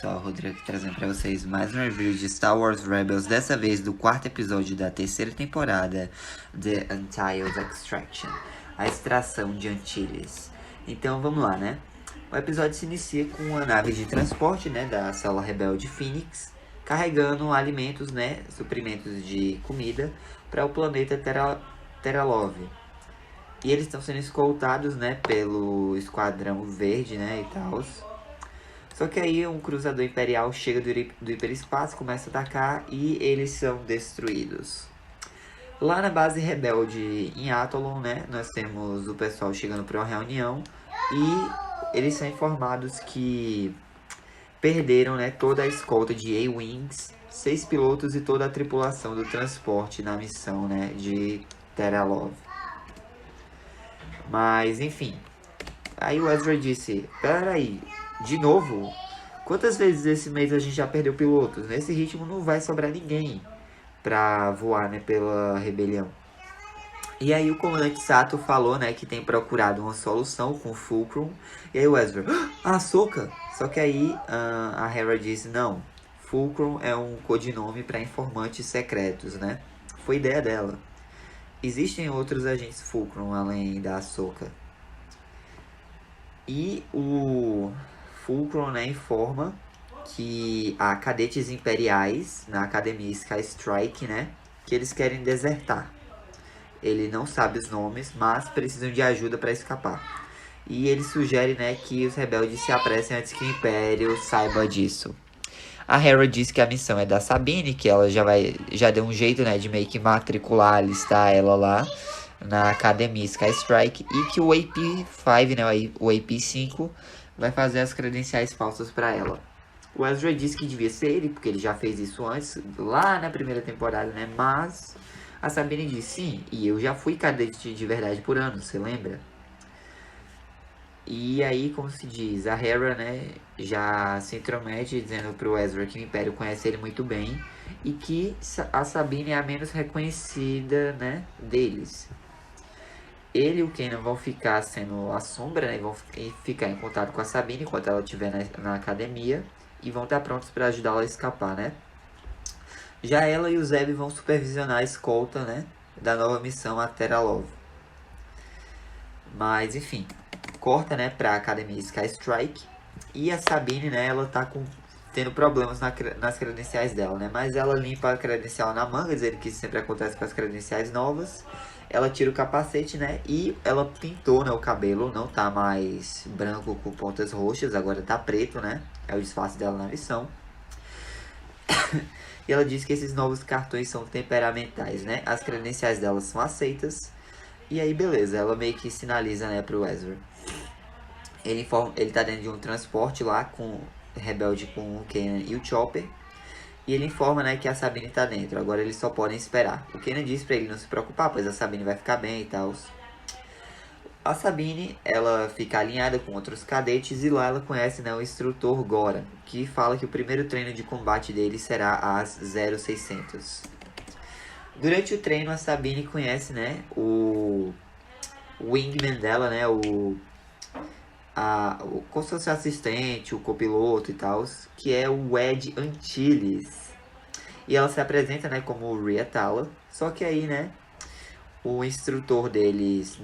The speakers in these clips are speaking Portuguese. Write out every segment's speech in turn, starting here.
pessoal, Rodrigo aqui trazendo pra vocês mais um review de Star Wars Rebels, dessa vez do quarto episódio da terceira temporada, The Untitled Extraction, a extração de Antilles. Então vamos lá, né? O episódio se inicia com uma nave de transporte, né, da célula rebelde Phoenix, carregando alimentos, né, suprimentos de comida para o planeta Teralov. E eles estão sendo escoltados, né, pelo Esquadrão Verde, né, e tal. Só que aí um cruzador imperial chega do hiperespaço, começa a atacar e eles são destruídos. Lá na base rebelde em Atolon, né, nós temos o pessoal chegando para uma reunião e eles são informados que perderam, né, toda a escolta de A-Wings, 6 pilotos e toda a tripulação do transporte na missão, né, de Teralov. Mas, enfim. Aí o Ezra disse, peraí, de novo? Quantas vezes esse mês a gente já perdeu pilotos? Nesse ritmo não vai sobrar ninguém pra voar, né, pela rebelião. E aí o comandante Sato falou, né, que tem procurado uma solução com o Fulcrum. E aí o Ezra, Ahsoka! Só que aí a Hera disse, não, Fulcrum é um codinome para informantes secretos, né? Foi ideia dela. Existem outros agentes Fulcrum além da Ahsoka. E o Fulcrum, né, informa que há cadetes imperiais na Academia Sky Strike, né, que eles querem desertar. Ele não sabe os nomes, mas precisam de ajuda para escapar. E ele sugere, né, que os rebeldes se apressem antes que o Império saiba disso. A Hera diz que a missão é da Sabine, que ela já deu um jeito, né, de meio que matricular, alistar ela lá na Academia Sky Strike, e que o AP5, né, o AP5 vai fazer as credenciais falsas para ela. O Ezra disse que devia ser ele, porque ele já fez isso antes, lá na primeira temporada, né, mas a Sabine disse, sim, e eu já fui cadete de verdade por anos, você lembra? E aí, como se diz, a Hera, né, já se intromete dizendo pro Ezra que o Império conhece ele muito bem e que a Sabine é a menos reconhecida, né, deles. Ele e o Kanan vão ficar sendo a sombra, né, vão ficar em contato com a Sabine enquanto ela estiver na academia e vão estar prontos para ajudá-la a escapar, né. Já ela e o Zeb vão supervisionar a escolta, né, da nova missão a Teralov. Mas, enfim, corta, né, pra Academia Sky Strike. E a Sabine, né, ela tá tendo problemas nas credenciais dela, né. Mas ela limpa a credencial na manga, dizendo que isso sempre acontece com as credenciais novas. Ela tira o capacete, né, e ela pintou, né, o cabelo. Não tá mais branco com pontas roxas, agora tá preto, né. É o disfarce dela na missão. E ela diz que esses novos cartões são temperamentais, né. As credenciais dela são aceitas. E aí, beleza, ela meio que sinaliza, né, pro Ezra. Ele tá dentro de um transporte lá, com rebelde com o Kanan e o Chopper. E ele informa, né, que a Sabine tá dentro. Agora eles só podem esperar. O Kanan diz pra ele não se preocupar, pois a Sabine vai ficar bem e tal. A Sabine, ela fica alinhada com outros cadetes e lá ela conhece, né, o instrutor Gora, que fala que o primeiro treino de combate dele será às 0600. Durante o treino, a Sabine conhece, né, o wingman dela, né, como se fosse assistente, o copiloto e tal, que é o Ed Antilles. E ela se apresenta, né, como Rhea Tala, só que aí, né, o instrutor deles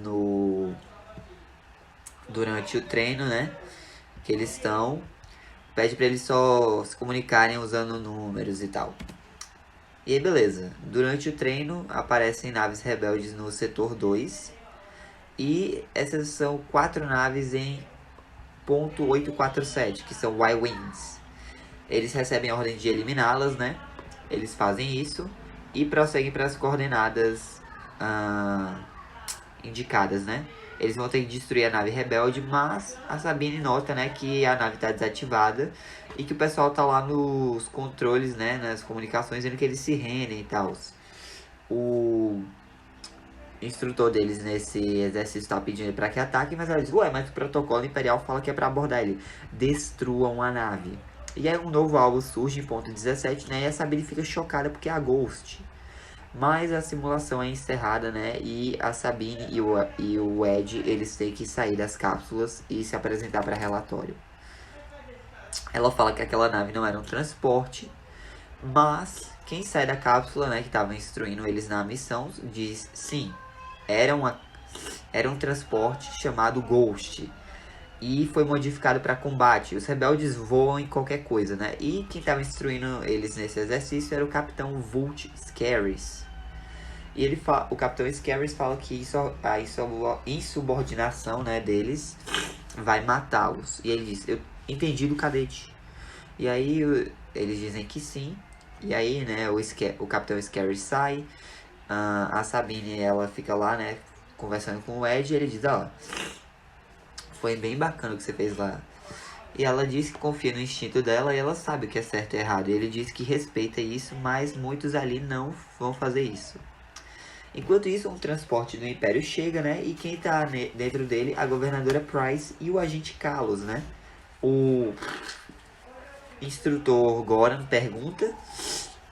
durante o treino, né, que eles estão, pede para eles só se comunicarem usando números e tal. E aí, beleza. Durante o treino, aparecem naves rebeldes no setor 2. E essas são 4 naves em ponto 847, que são Y-Wings. Eles recebem a ordem de eliminá-las, né? Eles fazem isso e prosseguem para as coordenadas indicadas, né? Eles vão ter que destruir a nave rebelde, mas a Sabine nota, né, que a nave está desativada e que o pessoal tá lá nos controles, né, nas comunicações, vendo que eles se rendem e tal. O instrutor deles nesse exército tá pedindo para que ataquem, mas ela diz, ué, mas o protocolo imperial fala que é para abordar ele. Destruam a nave. E aí um novo alvo surge em ponto 17, né, e a Sabine fica chocada porque é a Ghost. Mas a simulação é encerrada, né? E a Sabine e o Ed, eles têm que sair das cápsulas e se apresentar para relatório. ela fala que aquela nave não era um transporte, mas quem sai da cápsula, né, que estava instruindo eles na missão, diz sim, era um transporte chamado Ghost e foi modificado para combate. Os rebeldes voam em qualquer coisa, né? E quem estava instruindo eles nesse exercício era o Capitão Vult Scaris. E o Capitão Scaris fala que a insubordinação, né, deles vai matá-los. E ele diz, eu entendi do cadete. E aí eles dizem que sim. E aí, né, o Capitão Scaris sai. A Sabine, ela fica lá, né, conversando com o Ed. E ele diz, ó, foi bem bacana o que você fez lá. E ela diz que confia no instinto dela e ela sabe o que é certo e errado. E ele diz que respeita isso, mas muitos ali não vão fazer isso. Enquanto isso, um transporte do Império chega, né? E quem tá dentro dele, a governadora Price e o agente Kalos, né? O instrutor Goran pergunta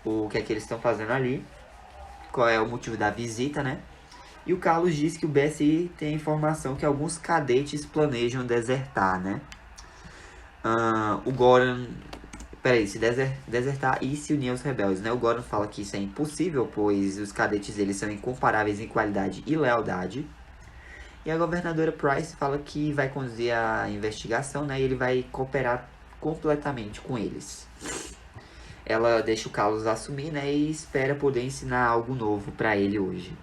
o que é que eles estão fazendo ali, qual é o motivo da visita, né? E o Kalos diz que o BSI tem informação que alguns cadetes planejam desertar, né? O Goran... Peraí, se desertar e se unir aos rebeldes, né? O Goran fala que isso é impossível, pois os cadetes eles são incomparáveis em qualidade e lealdade. E a governadora Price fala que vai conduzir a investigação, né? E ele vai cooperar completamente com eles. Ela deixa o Kalos assumir, né? E espera poder ensinar algo novo para ele hoje.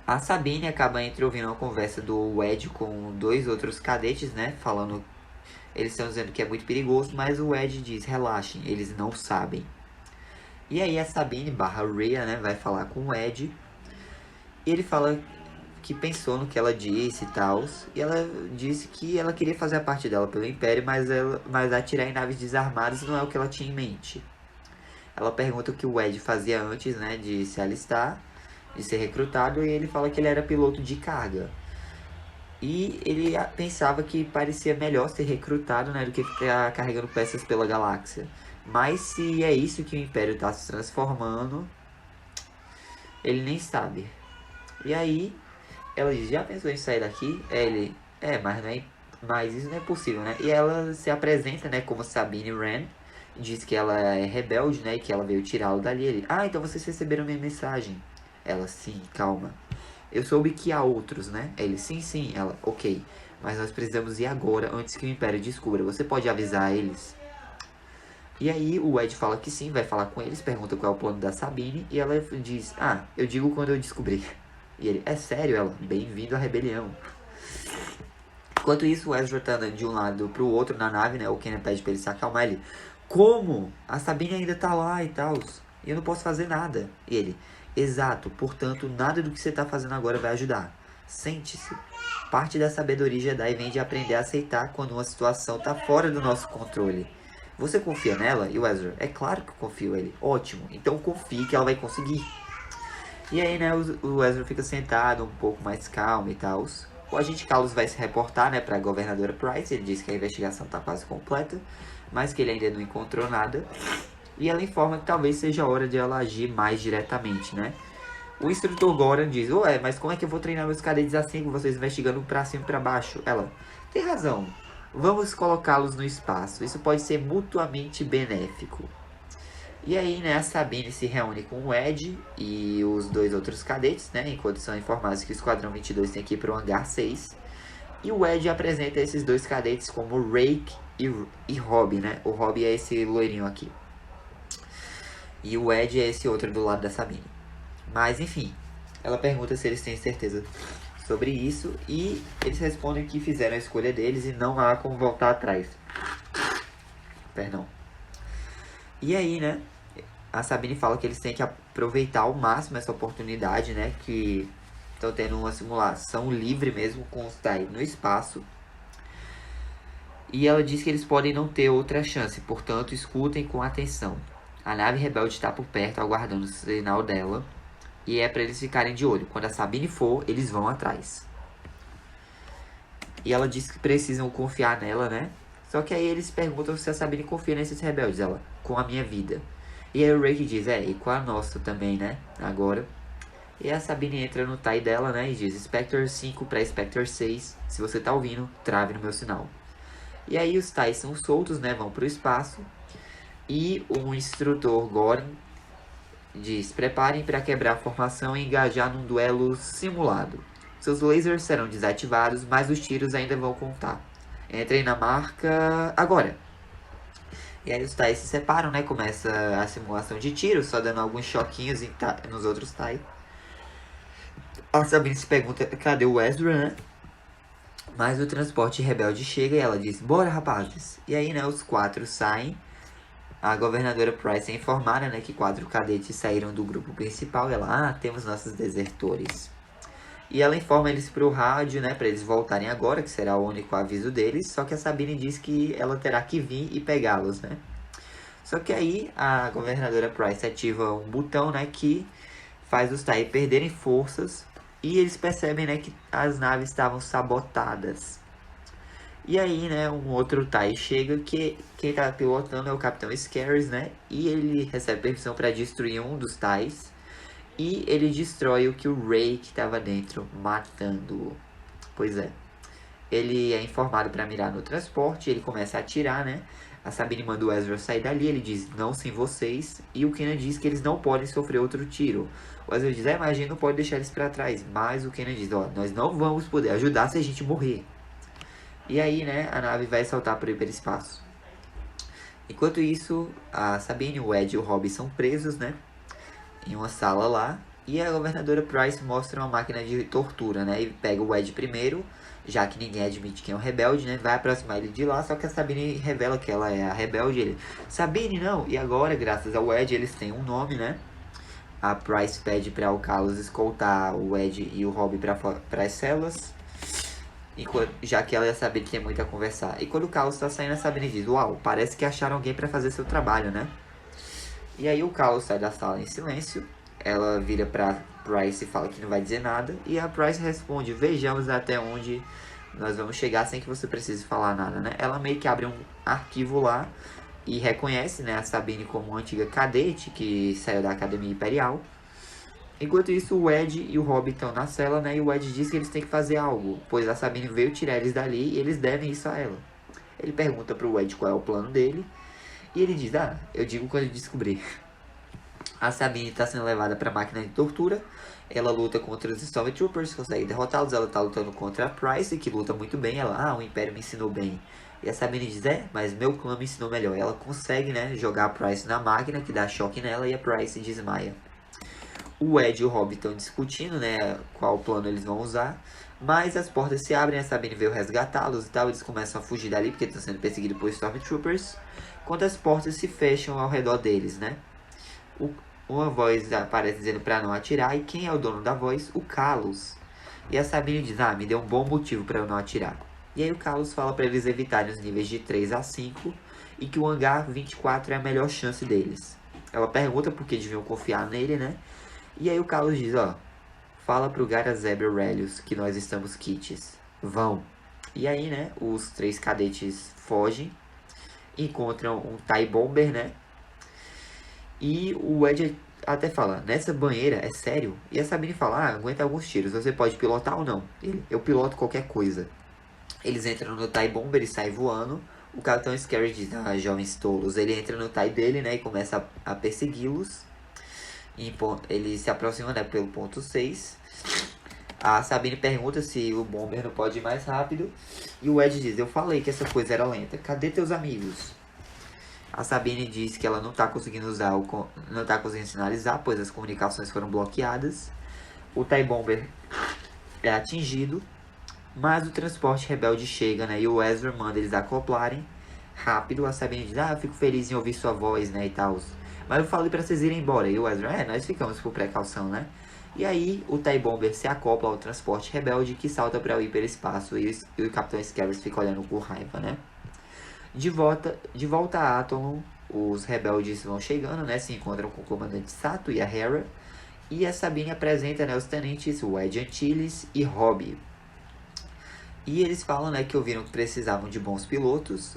A Sabine acaba ouvindo uma conversa do Ed com dois outros cadetes, né? Falando... Eles estão dizendo que é muito perigoso, mas o Ed diz, relaxem, eles não sabem. E aí a Sabine / Rhea, né, vai falar com o Ed. E ele fala que pensou no que ela disse e tal. E ela disse que ela queria fazer a parte dela pelo Império, mas atirar em naves desarmadas não é o que ela tinha em mente. Ela pergunta o que o Ed fazia antes, né, de se alistar, de ser recrutado. E ele fala que ele era piloto de carga. E ele pensava que parecia melhor ser recrutado, né, do que ficar carregando peças pela galáxia. Mas se é isso que o Império está se transformando, ele nem sabe. E aí, ela diz, já pensou em sair daqui? Ele, mas isso não é possível, né? E ela se apresenta, né, como Sabine Wren, diz que ela é rebelde, né, e que ela veio tirá-lo dali. Ele, então vocês receberam minha mensagem. Ela, sim, calma. Eu soube que há outros, né? Ele, sim. Ela, ok. Mas nós precisamos ir agora, antes que o Império descubra. Você pode avisar eles? E aí o Ed fala que sim, vai falar com eles, pergunta qual é o plano da Sabine. E ela diz, eu digo quando eu descobrir. E ele, é sério? Ela, bem-vindo à rebelião. Enquanto isso, o Ezra tá andando de um lado pro outro na nave, né? O Kenan pede pra ele se acalmar. Ele, como? A Sabine ainda tá lá e tal. E eu não posso fazer nada. E ele... Exato, portanto, nada do que você está fazendo agora vai ajudar. Sente-se. Parte da sabedoria Jedi vem de aprender a aceitar quando uma situação está fora do nosso controle. Você confia nela? E o Ezra, é claro que eu confio. Ele, ótimo, então confie que ela vai conseguir. E aí, né, o Ezra fica sentado, um pouco mais calmo e tal. O agente Kalos vai se reportar, né, para a governadora Price. Ele diz que a investigação está quase completa, mas que ele ainda não encontrou nada. E ela informa que talvez seja a hora de ela agir mais diretamente, né? O instrutor Goran diz, mas como é que eu vou treinar meus cadetes assim com vocês investigando pra cima e pra baixo? Ela, tem razão. Vamos colocá-los no espaço. Isso pode ser mutuamente benéfico. E aí, né, a Sabine se reúne com o Ed e os dois outros cadetes, né? Enquanto são informados que o Esquadrão 22 tem que ir pro Hangar 6. E o Ed apresenta esses dois cadetes como Rake e Robbie, né? O Robbie é esse loirinho aqui. E o Ed é esse outro do lado da Sabine. Mas, enfim, ela pergunta se eles têm certeza sobre isso. E eles respondem que fizeram a escolha deles e não há como voltar atrás. Perdão. E aí, né, a Sabine fala que eles têm que aproveitar ao máximo essa oportunidade, né, que estão tendo uma simulação livre mesmo com os TIE no espaço. E ela diz que eles podem não ter outra chance, portanto, escutem com atenção. A nave rebelde está por perto, aguardando o sinal dela. E é para eles ficarem de olho. Quando a Sabine for, eles vão atrás. E ela diz que precisam confiar nela, né? Só que aí eles perguntam se a Sabine confia nesses rebeldes. Ela, com a minha vida. E aí o Rake diz, e com a nossa também, né? Agora. E a Sabine entra no TIE dela, né? E diz, Spectre 5 para Spectre 6. Se você tá ouvindo, trave no meu sinal. E aí os Tais são soltos, né? Vão pro espaço. E o instrutor Goren diz: preparem para quebrar a formação e engajar num duelo simulado. Seus lasers serão desativados, mas os tiros ainda vão contar. Entrem na marca agora. E aí os Tais se separam, né? Começa a simulação de tiro, só dando alguns choquinhos nos outros Tais. A Sabine se pergunta: cadê o Ezra, né? Mas o transporte rebelde chega e ela diz: bora, rapazes. E aí, né, os 4 saem. A governadora Price é informada, né, que 4 cadetes saíram do grupo principal. E ela: temos nossos desertores. E ela informa eles pro rádio, né, pra eles voltarem agora, que será o único aviso deles. Só que a Sabine diz que ela terá que vir e pegá-los, né. Só que aí a governadora Price ativa um botão, né, que faz os TIE perderem forças. E eles percebem, né, que as naves estavam sabotadas. E aí, né, um outro TIE chega, que quem tá pilotando é o Capitão Scarce, né. E ele recebe permissão para destruir um dos TIEs. E ele destrói o que o Rey que estava dentro, matando-o. Pois é. Ele é informado para mirar no transporte, ele começa a atirar, né. A Sabine manda o Ezra sair dali, ele diz: não sem vocês. E o Kanan diz que eles não podem sofrer outro tiro. O Ezra diz: mas a gente não pode deixar eles para trás. Mas o Kanan diz: nós não vamos poder ajudar se a gente morrer. E aí, né, a nave vai saltar para o hiperespaço. Enquanto isso, a Sabine, o Ed e o Robbie são presos, né, em uma sala lá. E a governadora Price mostra uma máquina de tortura, né, e pega o Ed primeiro, já que ninguém admite quem é o rebelde, né, vai aproximar ele de lá, só que a Sabine revela que ela é a rebelde. Ele: Sabine, não! E agora, graças ao Ed, eles têm um nome, né. A Price pede para o Carlos escoltar o Ed e o Robbie para as celas, já que ela e a Sabine tem muito a conversar. E quando o Carlos está saindo, a Sabine diz: uau, parece que acharam alguém para fazer seu trabalho, né. E aí o Carlos sai da sala em silêncio. Ela vira pra Price e fala que não vai dizer nada. E a Price responde: vejamos até onde nós vamos chegar sem que você precise falar nada, né? Ela meio que abre um arquivo lá e reconhece, né, a Sabine como uma antiga cadete que saiu da Academia Imperial. Enquanto isso, o Ed e o Robbie estão na cela, né? E o Ed diz que eles têm que fazer algo, pois a Sabine veio tirar eles dali e eles devem isso a ela. Ele pergunta pro Ed qual é o plano dele. E ele diz: eu digo quando eu descobrir. A Sabine está sendo levada para a máquina de tortura. Ela luta contra os Stormtroopers, consegue derrotá-los. Ela está lutando contra a Price, que luta muito bem. Ela: o Império me ensinou bem. E a Sabine diz: mas meu clã me ensinou melhor. Ela consegue, né, jogar a Price na máquina, que dá choque nela, e a Price desmaia. O Ed e o Robbie estão discutindo, né, qual plano eles vão usar. Mas as portas se abrem, a Sabine veio resgatá-los e tal. Eles começam a fugir dali, porque estão sendo perseguidos por Stormtroopers. Quando as portas se fecham ao redor deles, né. Uma voz aparece dizendo para não atirar. E quem é o dono da voz? O Carlos. E a Sabine diz: me deu um bom motivo para eu não atirar. E aí o Carlos fala para eles evitarem os níveis de 3 a 5. E que o hangar 24 é a melhor chance deles. Ela pergunta por que deviam confiar nele, né? E aí o Carlos diz: fala pro Garazeb Aurelius que nós estamos quites. Vão. E aí, né, os 3 cadetes fogem. Encontram um TIE Bomber, né? E o Ed até fala: nessa banheira, é sério? E a Sabine fala: aguenta alguns tiros, você pode pilotar ou não? Eu piloto qualquer coisa. Eles entram no TIE Bomber e saem voando. O Capitão Scarce diz: jovens tolos. Ele entra no TIE dele, né, e começa a persegui-los. Ele se aproxima, né, pelo ponto 6. A Sabine pergunta se o Bomber não pode ir mais rápido. E o Ed diz: eu falei que essa coisa era lenta. Cadê teus amigos? A Sabine diz que ela não está conseguindo não está conseguindo sinalizar, pois as comunicações foram bloqueadas. O TIE Bomber é atingido, mas o transporte rebelde chega, né? E o Ezra manda eles acoplarem rápido. A Sabine diz: eu fico feliz em ouvir sua voz, né, e tal. Mas eu falei para vocês irem embora. E o Ezra: nós ficamos por precaução, né? E aí o TIE Bomber se acopla ao transporte rebelde, que salta para o hiperespaço. E o Capitão Scarce fica olhando com raiva, né? De volta a Atolon, os rebeldes vão chegando, né? Se encontram com o comandante Sato e a Hera. E a Sabine apresenta, né, os tenentes Ed Antilles e Robbie. E eles falam, né, que ouviram que precisavam de bons pilotos.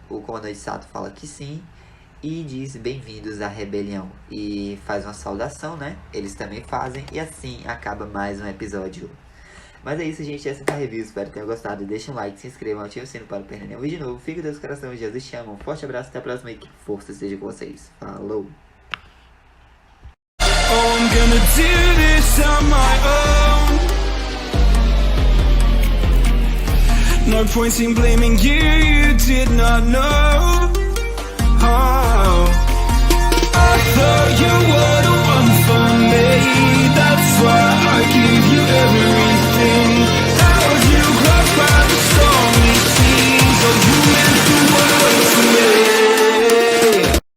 O comandante Sato fala que sim. E diz: bem-vindos à rebelião. E faz uma saudação, né? Eles também fazem. E assim acaba mais um episódio Mas é isso, gente. Essa foi a review. Espero que tenham gostado. Deixem um like, se inscrevam, ativem o sino para não perder nenhum vídeo novo. Fique com Deus, coração. Jesus te ama. Um forte abraço. Até a próxima. E que força esteja com vocês. Falou! Oh, I'm gonna do this on my own. No point in blaming you, you did not know. Oh, I thought you were the one.